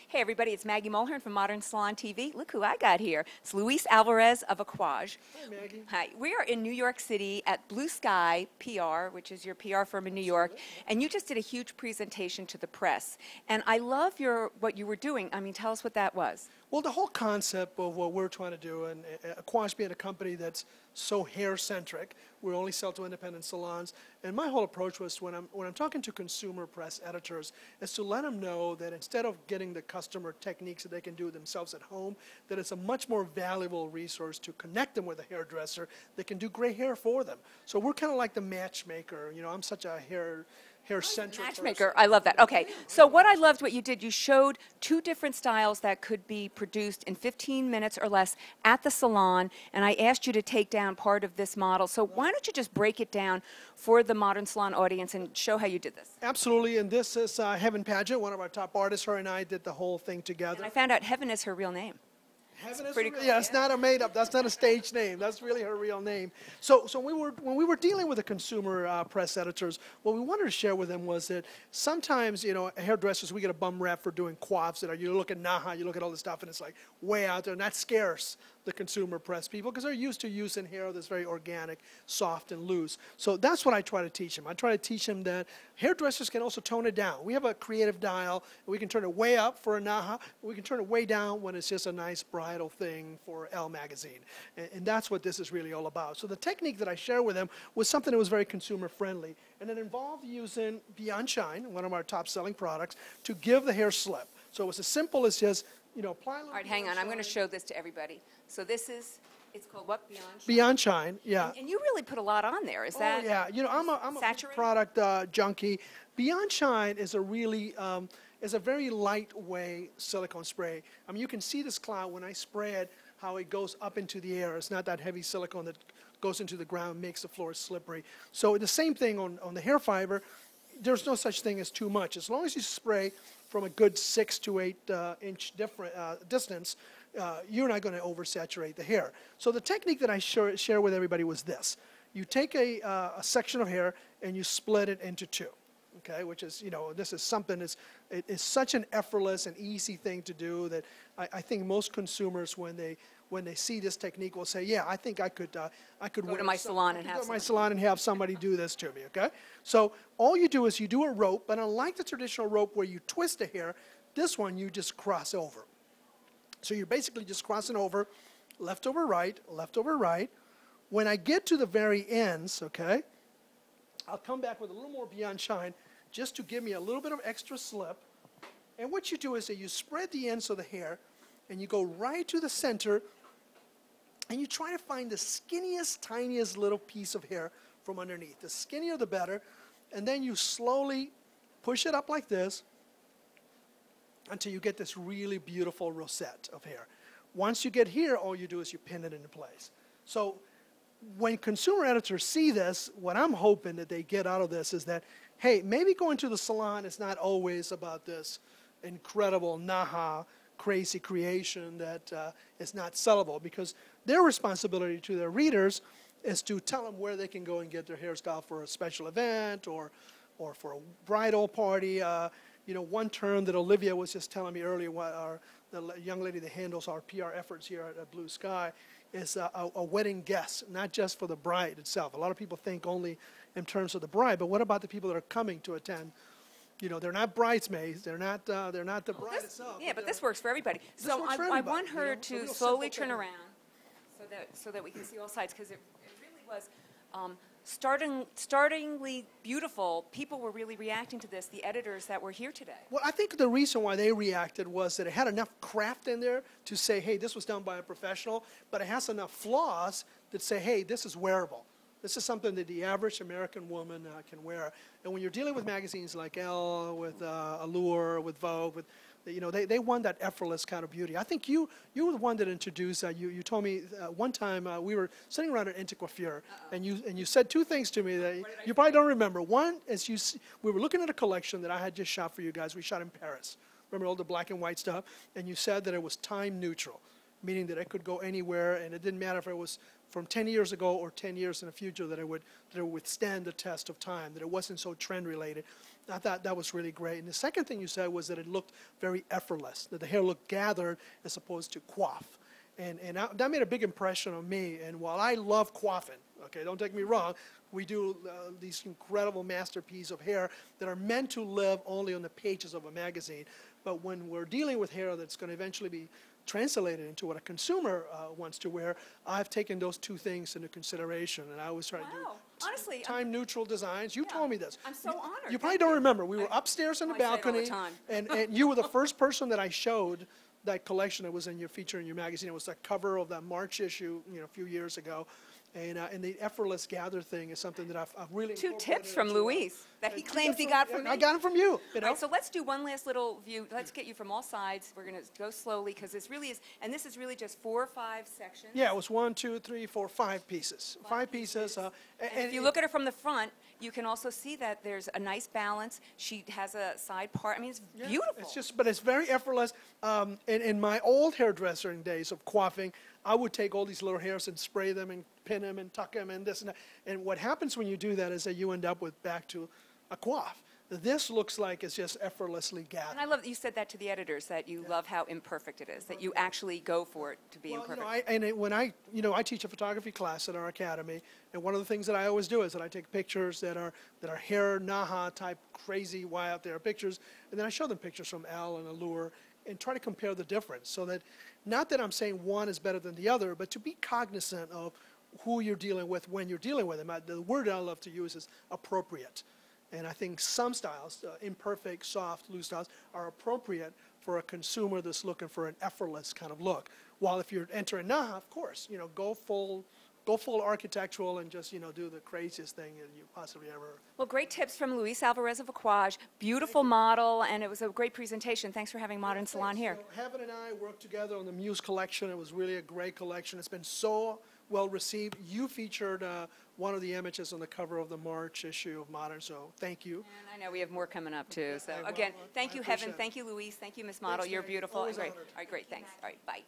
Hey everybody, it's Maggie Mulhern from Modern Salon TV. Look who I got here. It's Luis Alvarez of Aquage. Hi, Maggie. Hi. We are in New York City at Blue Sky PR, which is your PR firm in New York, and you just did a huge presentation to the press. And I love what you were doing. I mean, tell us what that was. Well, the whole concept of what we're trying to do, and Aquage being a company that's so hair-centric, we only sell to independent salons, and my whole approach was when I'm talking to consumer press editors, is to let them know that instead of getting the customer techniques that they can do themselves at home, that it's a much more valuable resource to connect them with a hairdresser that can do great hair for them. So we're kind of like the matchmaker. You know, I'm such a hair-centric Matchmaker, person. I love that. Okay, so what I loved what you did, you showed two different styles that could be produced in 15 minutes or less at the salon, and I asked you to take down part of this model. So why don't you just break it down for the Modern Salon audience and show how you did this? Absolutely, and this is Heaven Paget, one of our top artists. Her and I did the whole thing together. And I found out Heaven is her real name. Heaven is pretty her, cool, yeah, it's not a made up. That's not a stage name. That's really her real name. So when we were dealing with the consumer press editors, what we wanted to share with them was that sometimes, you know, hairdressers, we get a bum rap for doing coifs that are, you look at Naha, you look at all this stuff, and it's like way out there, and that scares the consumer press people because they're used to using hair that's very organic, soft, and loose. So that's what I try to teach them. I try to teach them that hairdressers can also tone it down. We have a creative dial, and we can turn it way up for a Naha, we can turn it way down when it's just a nice bridal thing for Elle magazine. And that's what this is really all about. So the technique that I share with them was something that was very consumer friendly, and it involved using Beyond Shine, one of our top selling products, to give the hair slip. So it was as simple as just, you know, apply a little. All right, hang on. I'm going to show this to everybody. So this is, it's called what? Beyond Shine? Beyond Shine, yeah. And you really put a lot on there. Is that? Oh, yeah. You know, I'm a product junkie. Beyond Shine is a really, is a very lightweight silicone spray. I mean, you can see this cloud when I spray it, how it goes up into the air. It's not that heavy silicone that goes into the ground, makes the floor slippery. So the same thing on the hair fiber. There's no such thing as too much. As long as you spray from a good 6 to 8 inch distance, you're not going to oversaturate the hair. So the technique that I share with everybody was this. You take a section of hair and you split it into two, okay, which is, you know, this is something, it's such an effortless and easy thing to do that I think most consumers, when they see this technique, will say, yeah, I think I could go to my salon and have somebody do this to me, okay? So all you do is you do a rope, but unlike the traditional rope where you twist the hair, this one you just cross over. So you're basically just crossing over, left over right, left over right. When I get to the very ends, okay, I'll come back with a little more Beyond Shine just to give me a little bit of extra slip. And what you do is that you spread the ends of the hair and you go right to the center and you try to find the skinniest, tiniest little piece of hair from underneath. The skinnier the better. And then you slowly push it up like this until you get this really beautiful rosette of hair. Once you get here, all you do is you pin it into place. So when consumer editors see this, what I'm hoping that they get out of this is that, hey, maybe going to the salon is not always about this incredible Naha crazy creation that is not sellable, because their responsibility to their readers is to tell them where they can go and get their hairstyle for a special event or for a bridal party. You know, one term that Olivia was just telling me earlier, the young lady that handles our PR efforts here at Blue Sky, is a wedding guest, not just for the bride itself. A lot of people think only in terms of the bride, but what about the people that are coming to attend? You know, they're not bridesmaids. They're not the bride itself. Yeah, but this works for everybody. So I want her to slowly turn around so that we can see all sides, because it really was startlingly beautiful. People were really reacting to this, the editors that were here today. Well, I think the reason why they reacted was that it had enough craft in there to say, hey, this was done by a professional, but it has enough flaws that say, hey, this is wearable. This is something that the average American woman can wear. And when you're dealing with magazines like Elle, with Allure, with Vogue, with, you know, they want that effortless kind of beauty. I think you were the one that introduced that. You told me one time we were sitting around at Anticoiffure, and you said two things to me that you probably don't remember. One is we were looking at a collection that I had just shot for you guys. We shot in Paris. Remember all the black and white stuff? And you said that it was time neutral, meaning that it could go anywhere, and it didn't matter if it was from 10 years ago or 10 years in the future, that it would withstand the test of time, that it wasn't so trend related. I thought that was really great. And the second thing you said was that it looked very effortless, that the hair looked gathered as opposed to coif. And that made a big impression on me. And while I love coiffing, okay, don't take me wrong, we do these incredible masterpieces of hair that are meant to live only on the pages of a magazine. But when we're dealing with hair that's going to eventually be translated into what a consumer wants to wear, I've taken those two things into consideration. And I always try to do honestly, time-neutral designs. You told me this. I'm so honored. You probably don't remember. We were upstairs in the balcony, and you were the first person that I showed that collection that was in your feature in your magazine. It was the cover of that March issue, a few years ago. And the effortless gather thing is something that I've really two tips from Luis that he claims he got from me. I got them from you. All right, so let's do one last little view. Let's get you from all sides. We're going to go slowly because this really is, and this is really just 4 or 5 sections. Yeah, it was 1, 2, 3, 4, 5 pieces. 5 pieces. And if you look at her from the front, you can also see that there's a nice balance. She has a side part. I mean, it's beautiful. But it's very effortless. In my old hairdressing days of coiffing, I would take all these little hairs and spray them and pin them and tuck them and this and that. And what happens when you do that is that you end up with back to a coif. This looks like it's just effortlessly gathered. And I love that you said that to the editors, that you love how imperfect it is, that you actually go for it to be imperfect. When I teach a photography class at our academy, and one of the things that I always do is that I take pictures that are hair Naha type crazy way out there pictures, and then I show them pictures from Elle and Allure and try to compare the difference, so that not that I'm saying one is better than the other, but to be cognizant of who you're dealing with when you're dealing with them. The word I love to use is appropriate. And I think some styles, imperfect, soft, loose styles, are appropriate for a consumer that's looking for an effortless kind of look. While if you're entering Naha, of course, go full architectural and just, do the craziest thing that you possibly ever. Well, great tips from Luis Alvarez of Aquage. Beautiful model, and it was a great presentation. Thanks for having Modern Salon here. So Heaven and I worked together on the Muse collection. It was really a great collection. It's been so well received. You featured one of the images on the cover of the March issue of Modern, so thank you. And I know we have more coming up, too. So, again, thank you, Heaven. Thank you, Luis. Thank you, Miss Model. You're beautiful. Great. All right, great. Thanks. All right, bye.